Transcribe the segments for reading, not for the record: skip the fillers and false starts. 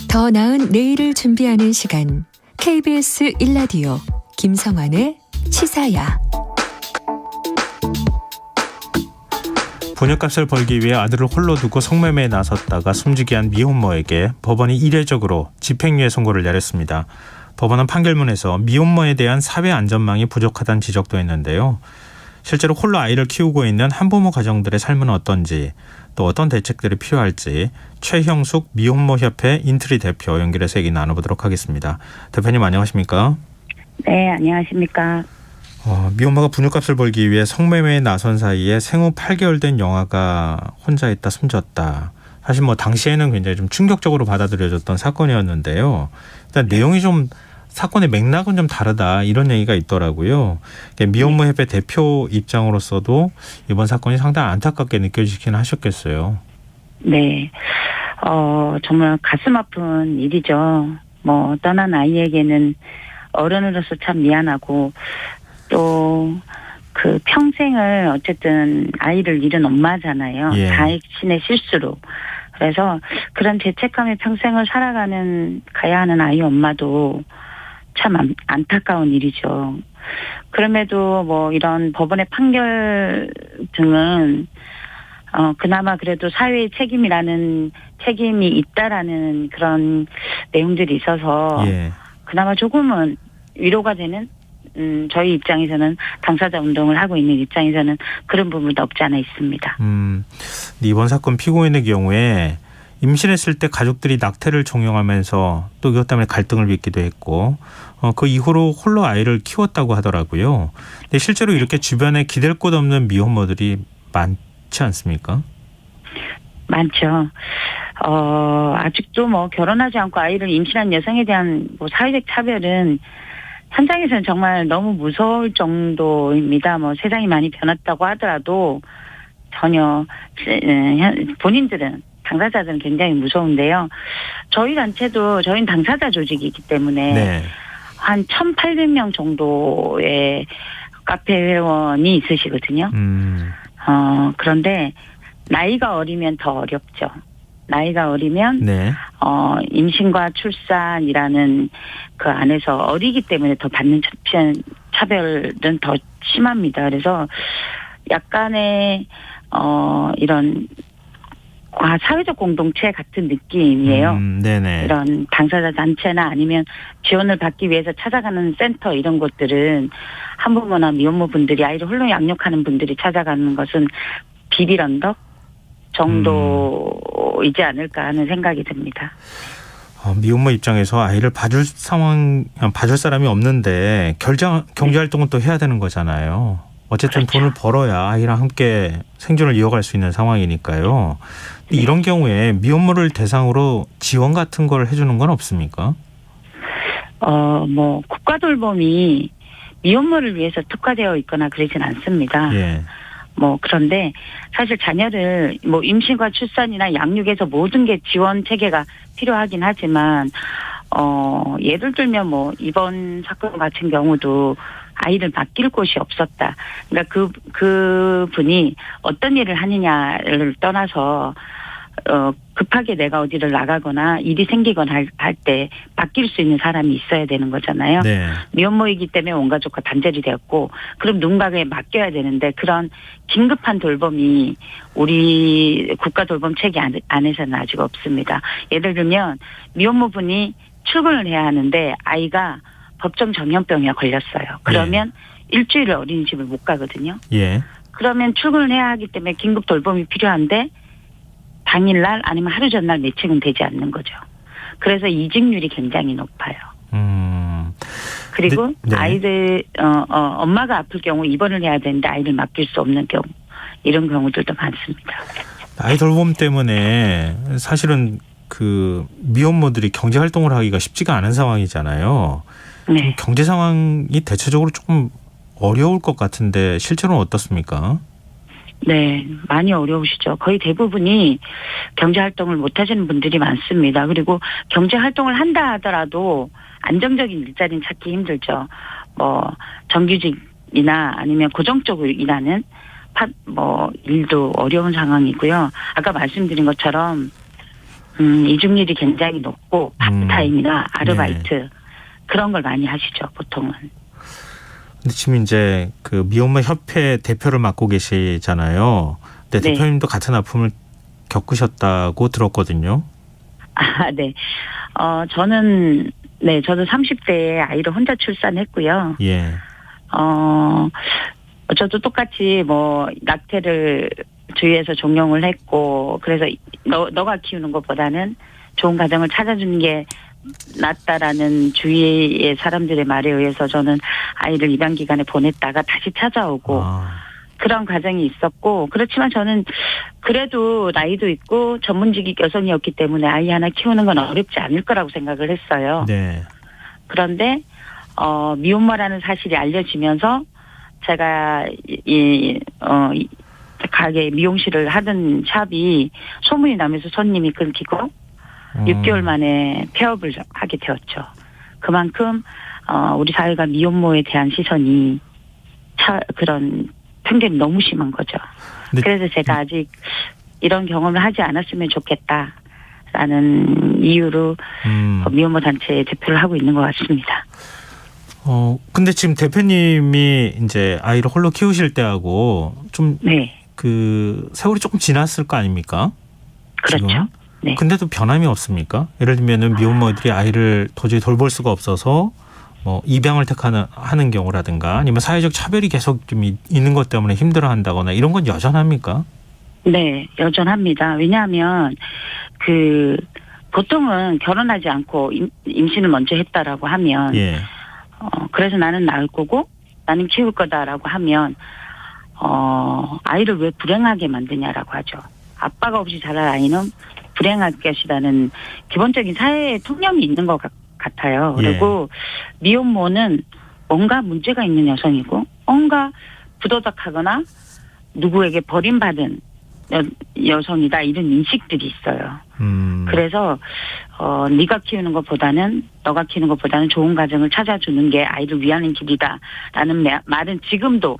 더 나은 내일을 준비하는 시간 KBS 1라디오 김성환의 시사야. 분유값을 벌기 위해 아들을 홀로 두고 성매매에 나섰다가 숨지게 한 미혼모에게 법원이 이례적으로 집행유예 선고를 내렸습니다. 법원은 판결문에서 미혼모에 대한 사회 안전망이 부족하다는 지적도 했는데요. 실제로 홀로 아이를 키우고 있는 한부모 가정들의 삶은 어떤지, 또 어떤 대책들이 필요할지 최형숙 미혼모협회 인트리 대표 연결해서 얘기 나눠보도록 하겠습니다. 대표님 안녕하십니까? 네, 안녕하십니까? 미혼모가 분유값을 벌기 위해 성매매에 나선 사이에 생후 8개월 된 영아가 혼자 있다 숨졌다. 사실 당시에는 굉장히 좀 충격적으로 받아들여졌던 사건이었는데요. 일단 내용이 좀 사건의 맥락은 좀 다르다 이런 얘기가 있더라고요. 미혼모협회 대표 입장으로서도 이번 사건이 상당히 안타깝게 느껴지긴 하셨겠어요. 네, 정말 가슴 아픈 일이죠. 떠난 아이에게는 어른으로서 참 미안하고 또 그 평생을 어쨌든 아이를 잃은 엄마잖아요. 예. 자신의 실수로. 그래서 그런 죄책감에 평생을 가야 하는 아이 엄마도 참 안타까운 일이죠. 그럼에도 이런 법원의 판결 등은 그나마 그래도 사회의 책임이 있다라는 그런 내용들이 있어서 예. 그나마 조금은 위로가 되는 저희 입장에서는 당사자 운동을 하고 있는 입장에서는 그런 부분도 없지 않아 있습니다. 이번 사건 피고인의 경우에 임신했을 때 가족들이 낙태를 종용하면서 또 이것 때문에 갈등을 빚기도 했고 그 이후로 홀로 아이를 키웠다고 하더라고요. 근데 실제로 이렇게 주변에 기댈 곳 없는 미혼모들이 많지 않습니까? 많죠. 아직도 결혼하지 않고 아이를 임신한 여성에 대한 사회적 차별은 현장에서는 정말 너무 무서울 정도입니다. 세상이 많이 변했다고 하더라도 전혀 본인들은 당사자들은 굉장히 무서운데요. 저희 단체도 저희는 당사자 조직이기 때문에 네. 한 1,800명 정도의 카페 회원이 있으시거든요. 그런데 나이가 어리면 더 어렵죠. 나이가 어리면 네. 임신과 출산이라는 그 안에서 어리기 때문에 더 받는 차별은 더 심합니다. 그래서 약간의 이런 사회적 공동체 같은 느낌이에요. 네네. 이런 당사자 단체나 아니면 지원을 받기 위해서 찾아가는 센터 이런 곳들은 한부모나 미혼모 분들이 아이를 홀로 양육하는 분들이 찾아가는 것은 비빌 언덕 정도이지 않을까 하는 생각이 듭니다. 미혼모 입장에서 아이를 봐줄 사람이 없는데 경제 활동은 또 해야 되는 거잖아요. 어쨌든 그렇죠. 돈을 벌어야 아이랑 함께 생존을 이어갈 수 있는 상황이니까요. 네. 이런 경우에 미혼모를 대상으로 지원 같은 걸 해주는 건 없습니까? 국가 돌봄이 미혼모를 위해서 특화되어 있거나 그러진 않습니다. 예. 그런데 사실 자녀를 임신과 출산이나 양육에서 모든 게 지원 체계가 필요하긴 하지만 예를 들면 이번 사건 같은 경우도 아이를 맡길 곳이 없었다. 그러니까 그 분이 어떤 일을 하느냐를 떠나서 급하게 내가 어디를 나가거나 일이 생기거나 할 때 맡길 수 있는 사람이 있어야 되는 거잖아요. 네. 미혼모이기 때문에 온 가족과 단절이 되었고 그럼 누군가에 맡겨야 되는데 그런 긴급한 돌봄이 우리 국가 돌봄 체계 안에서는 아직 없습니다. 예를 들면 미혼모분이 출근을 해야 하는데 아이가 법정 전염병에 걸렸어요. 그러면 일주일을 어린이집을 못 가거든요. 예. 그러면 출근을 해야 하기 때문에 긴급 돌봄이 필요한데 당일날 아니면 하루 전날 매칭은 되지 않는 거죠. 그래서 이직률이 굉장히 높아요. 그리고 네. 아이들 엄마가 아플 경우 입원을 해야 되는데 아이를 맡길 수 없는 경우 이런 경우들도 많습니다. 아이 돌봄 때문에 사실은 그 미혼모들이 경제 활동을 하기가 쉽지가 않은 상황이잖아요. 네. 경제 상황이 대체적으로 조금 어려울 것 같은데 실제로는 어떻습니까? 네, 많이 어려우시죠. 거의 대부분이 경제활동을 못 하시는 분들이 많습니다. 그리고 경제활동을 한다 하더라도 안정적인 일자리는 찾기 힘들죠. 정규직이나 아니면 고정적으로 일하는 일도 어려운 상황이고요. 아까 말씀드린 것처럼 이중률이 굉장히 높고 파트타임이나 아르바이트 그런 걸 많이 하시죠, 보통은. 근데 지금 이제 그 미혼모 협회 대표를 맡고 계시잖아요. 근데 네. 대표님도 같은 아픔을 겪으셨다고 들었거든요. 아, 네. 저도 30대에 아이를 혼자 출산했고요. 예. 저도 똑같이 낙태를 주위에서 종용을 했고, 그래서 너가 키우는 것보다는 좋은 가정을 찾아주는 게 낫다라는 주위의 사람들의 말에 의해서 저는 아이를 입양기관에 보냈다가 다시 찾아오고, 그런 과정이 있었고, 그렇지만 저는 그래도 나이도 있고 전문직 여성이었기 때문에 아이 하나 키우는 건 어렵지 않을 거라고 생각을 했어요. 네. 그런데 미혼모라는 사실이 알려지면서 제가 가게 미용실을 하던 샵이 소문이 나면서 손님이 끊기고 6개월 만에 폐업을 하게 되었죠. 그만큼 우리 사회가 미혼모에 대한 시선이 그런 편견이 너무 심한 거죠. 그래서 제가 아직 이런 경험을 하지 않았으면 좋겠다라는 이유로 미혼모 단체 대표를 하고 있는 것 같습니다. 근데 지금 대표님이 이제 아이를 홀로 키우실 때하고 좀 그 세월이 조금 지났을 거 아닙니까? 그렇죠. 지금? 네. 근데도 변함이 없습니까? 예를 들면은 미혼모들이 아이를 도저히 돌볼 수가 없어서 입양을 하는 경우라든가 아니면 사회적 차별이 계속 좀 있는 것 때문에 힘들어한다거나 이런 건 여전합니까? 네, 여전합니다. 왜냐하면 보통은 결혼하지 않고 임신을 먼저 했다라고 하면 그래서 나는 낳을 거고 나는 키울 거다라고 하면 아이를 왜 불행하게 만드냐라고 하죠. 아빠가 없이 자랄 아이는 불행할 것이라는 기본적인 사회의 통념이 있는 것 같아요. 그리고 미혼모는 뭔가 문제가 있는 여성이고 뭔가 부도덕하거나 누구에게 버림받은 여성이다 이런 인식들이 있어요. 그래서 네가 키우는 것보다는 너가 키우는 것보다는 좋은 가정을 찾아주는 게 아이를 위하는 길이다라는 말은 지금도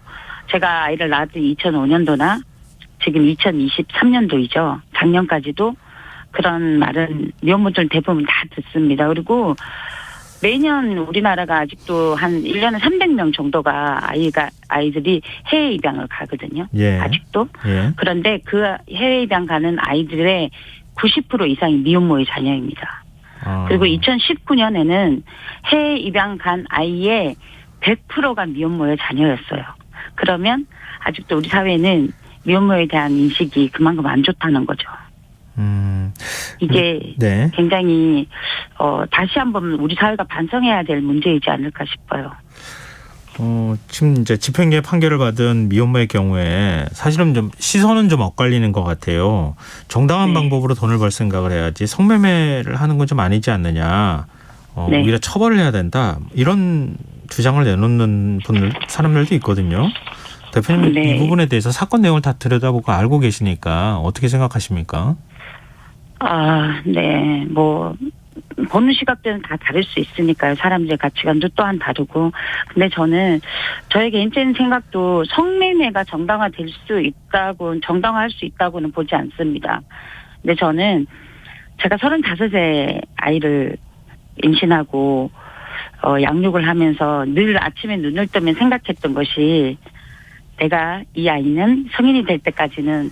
제가 아이를 낳았던 2005년도나 지금 2023년도이죠. 작년까지도 그런 말은 미혼모들 대부분 다 듣습니다. 그리고 매년 우리나라가 아직도 한 1년에 300명 정도가 아이들이 해외 입양을 가거든요. 아직도. 그런데 그 해외 입양 가는 아이들의 90% 이상이 미혼모의 자녀입니다. 그리고 2019년에는 해외 입양 간 아이의 100%가 미혼모의 자녀였어요. 그러면 아직도 우리 사회는 미혼모에 대한 인식이 그만큼 안 좋다는 거죠. 이게 굉장히 다시 한번 우리 사회가 반성해야 될 문제이지 않을까 싶어요. 지금 이제 집행유예 판결을 받은 미혼모의 경우에 사실은 좀 시선은 좀 엇갈리는 것 같아요. 정당한 방법으로 돈을 벌 생각을 해야지 성매매를 하는 건 좀 아니지 않느냐. 오히려 처벌을 해야 된다. 이런 주장을 내놓는 사람들도 있거든요. 대표님 이 부분에 대해서 사건 내용을 다 들여다보고 알고 계시니까 어떻게 생각하십니까? 네. 보는 시각들은 다 다를 수 있으니까요. 사람들의 가치관도 또한 다르고. 근데 저는 저의 개인적인 생각도 성매매가 정당화할 수 있다고는 보지 않습니다. 근데 저는 제가 35세 아이를 임신하고 양육을 하면서 늘 아침에 눈을 뜨면 생각했던 것이 내가 이 아이는 성인이 될 때까지는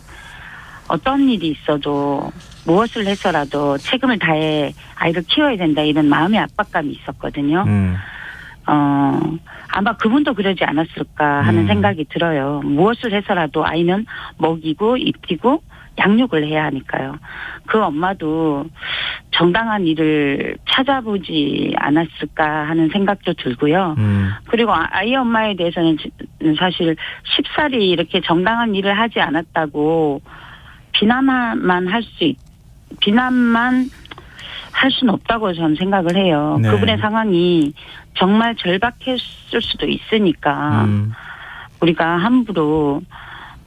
어떤 일이 있어도 무엇을 해서라도 책임을 다해 아이를 키워야 된다 이런 마음의 압박감이 있었거든요. 아마 그분도 그러지 않았을까 하는 생각이 들어요. 무엇을 해서라도 아이는 먹이고 입히고 양육을 해야 하니까요. 그 엄마도 정당한 일을 찾아보지 않았을까 하는 생각도 들고요. 그리고 아이 엄마에 대해서는 사실 쉽사리 이렇게 정당한 일을 하지 않았다고 비난만 할 수는 없다고 저는 생각을 해요. 그분의 상황이 정말 절박했을 수도 있으니까 우리가 함부로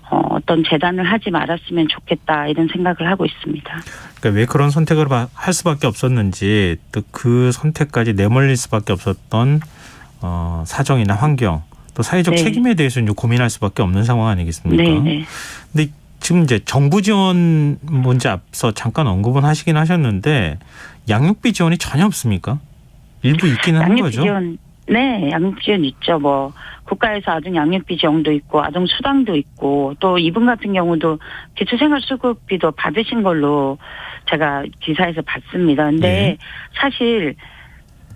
어떤 재단을 하지 말았으면 좋겠다 이런 생각을 하고 있습니다. 그러니까 왜 그런 선택을 할 수밖에 없었는지 또 그 선택까지 내몰릴 수밖에 없었던 사정이나 환경 또 사회적 네. 책임에 대해서 이제 고민할 수밖에 없는 상황 아니겠습니까? 네. 근데 지금 이제 정부 지원 문제 앞서 잠깐 언급은 하시긴 하셨는데 양육비 지원이 전혀 없습니까? 일부 있기는 한 거죠? 지원, 네, 양육비 지원 있죠. 뭐 국가에서 아동 양육비 지원도 있고 아동 수당도 있고 또 이분 같은 경우도 기초생활수급비도 받으신 걸로 제가 기사에서 봤습니다. 근데 네. 사실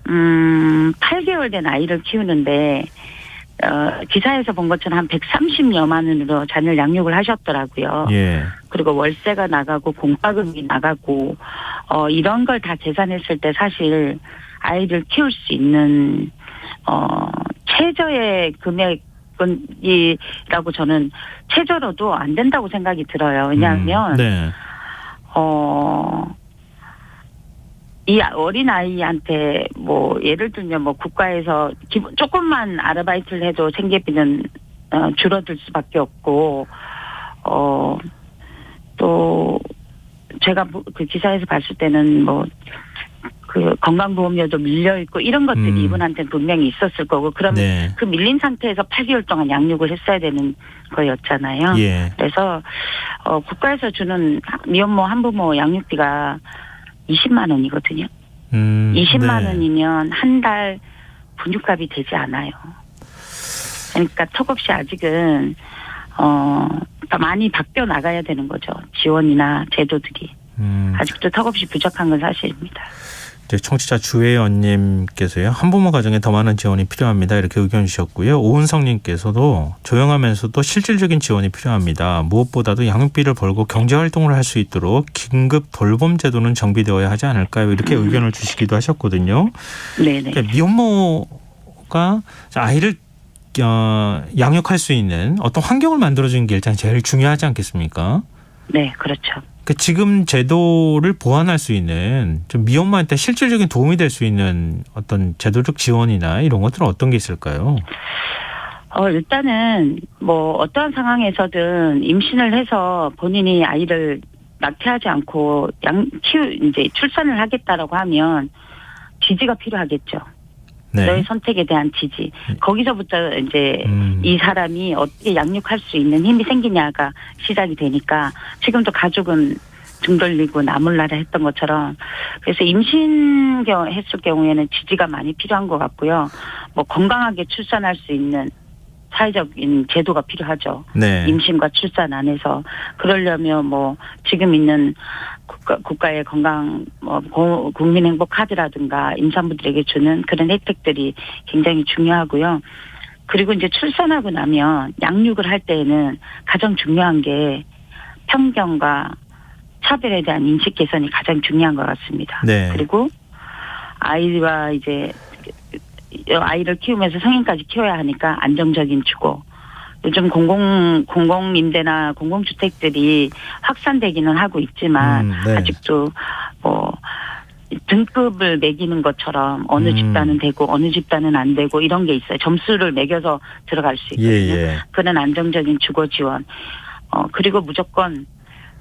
8개월 된 아이를 키우는데 기사에서 본 것처럼 한 130여만 원으로 자녀를 양육을 하셨더라고요. 예. 그리고 월세가 나가고 공과금이 나가고 이런 걸 다 계산했을 때 사실 아이를 키울 수 있는 최저의 금액이라고 저는 최저로도 안 된다고 생각이 들어요. 왜냐하면 네. 이 어린 아이한테 뭐 예를 들면 뭐 국가에서 조금만 아르바이트를 해도 생계비는 줄어들 수밖에 없고 또 제가 그 기사에서 봤을 때는 뭐 그 건강보험료도 밀려 있고 이런 것들이 이분한테는 분명히 있었을 거고 그러면 네. 그 밀린 상태에서 8개월 동안 양육을 했어야 되는 거였잖아요. 예. 그래서 국가에서 주는 미혼모 한부모 양육비가 20만 원이거든요. 20만 네. 원이면 한 달 분유값이 되지 않아요. 그러니까 턱없이 아직은 많이 바뀌어 나가야 되는 거죠. 지원이나 제도들이. 아직도 턱없이 부족한 건 사실입니다. 청취자 주혜연님께서요. 한부모 가정에 더 많은 지원이 필요합니다. 이렇게 의견 주셨고요. 오은성님께서도 조용하면서도 실질적인 지원이 필요합니다. 무엇보다도 양육비를 벌고 경제활동을 할 수 있도록 긴급 돌봄 제도는 정비되어야 하지 않을까요? 이렇게 의견을 주시기도 하셨거든요. 네네. 그러니까 미혼모가 아이를 양육할 수 있는 어떤 환경을 만들어주는 게 일단 제일 중요하지 않겠습니까? 네, 그렇죠. 지금 제도를 보완할 수 있는 좀 미혼모한테 실질적인 도움이 될 수 있는 어떤 제도적 지원이나 이런 것들은 어떤 게 있을까요? 일단은 뭐 어떠한 상황에서든 임신을 해서 본인이 아이를 낙태하지 않고 이제 출산을 하겠다라고 하면 지지가 필요하겠죠. 네. 너의 선택에 대한 지지. 거기서부터 이제 이 사람이 어떻게 양육할 수 있는 힘이 생기냐가 시작이 되니까 지금도 가족은 등 돌리고 나몰라라 했던 것처럼 그래서 임신했을 경우에는 지지가 많이 필요한 것 같고요. 뭐 건강하게 출산할 수 있는 사회적인 제도가 필요하죠. 네. 임신과 출산 안에서 그러려면 뭐 지금 있는 국가의 건강 국민행복 카드라든가 임산부들에게 주는 그런 혜택들이 굉장히 중요하고요. 그리고 이제 출산하고 나면 양육을 할 때에는 가장 중요한 게 편견과 차별에 대한 인식 개선이 가장 중요한 것 같습니다. 네. 그리고 아이와 이제 아이를 키우면서 성인까지 키워야 하니까 안정적인 주거. 요즘 공공임대나 공공주택들이 확산되기는 하고 있지만 네. 아직도 뭐 등급을 매기는 것처럼 어느 집단은 되고 어느 집단은 안 되고 이런 게 있어요. 점수를 매겨서 들어갈 수 있거든요. 예. 그런 안정적인 주거 지원. 그리고 무조건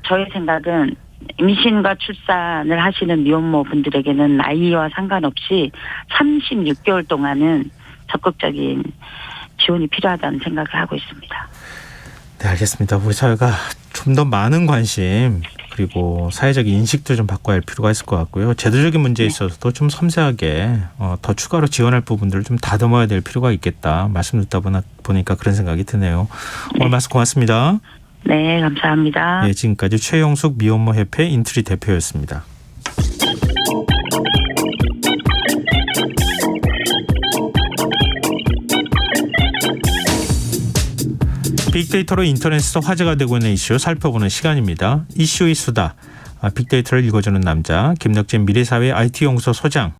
저의 생각은 임신과 출산을 하시는 미혼모 분들에게는 나이와 상관없이 36개월 동안은 적극적인 지원이 필요하다는 생각을 하고 있습니다. 네, 알겠습니다. 우리 사회가 좀 더 많은 관심 그리고 사회적 인식도 좀 바꿔야 할 필요가 있을 것 같고요. 제도적인 문제에 있어서도 좀 섬세하게 더 추가로 지원할 부분들을 좀 다듬어야 될 필요가 있겠다. 말씀 듣다 보니까 그런 생각이 드네요. 오늘 말씀 고맙습니다. 네, 감사합니다. 네, 지금까지 최영숙 미혼모 협회 인트리 대표였습니다. 빅데이터로 인터넷에서 화제가 되고 있는 이슈 살펴보는 시간입니다. 이슈의 수다. 빅데이터를 읽어주는 남자 김덕진 미래사회 IT연구소 소장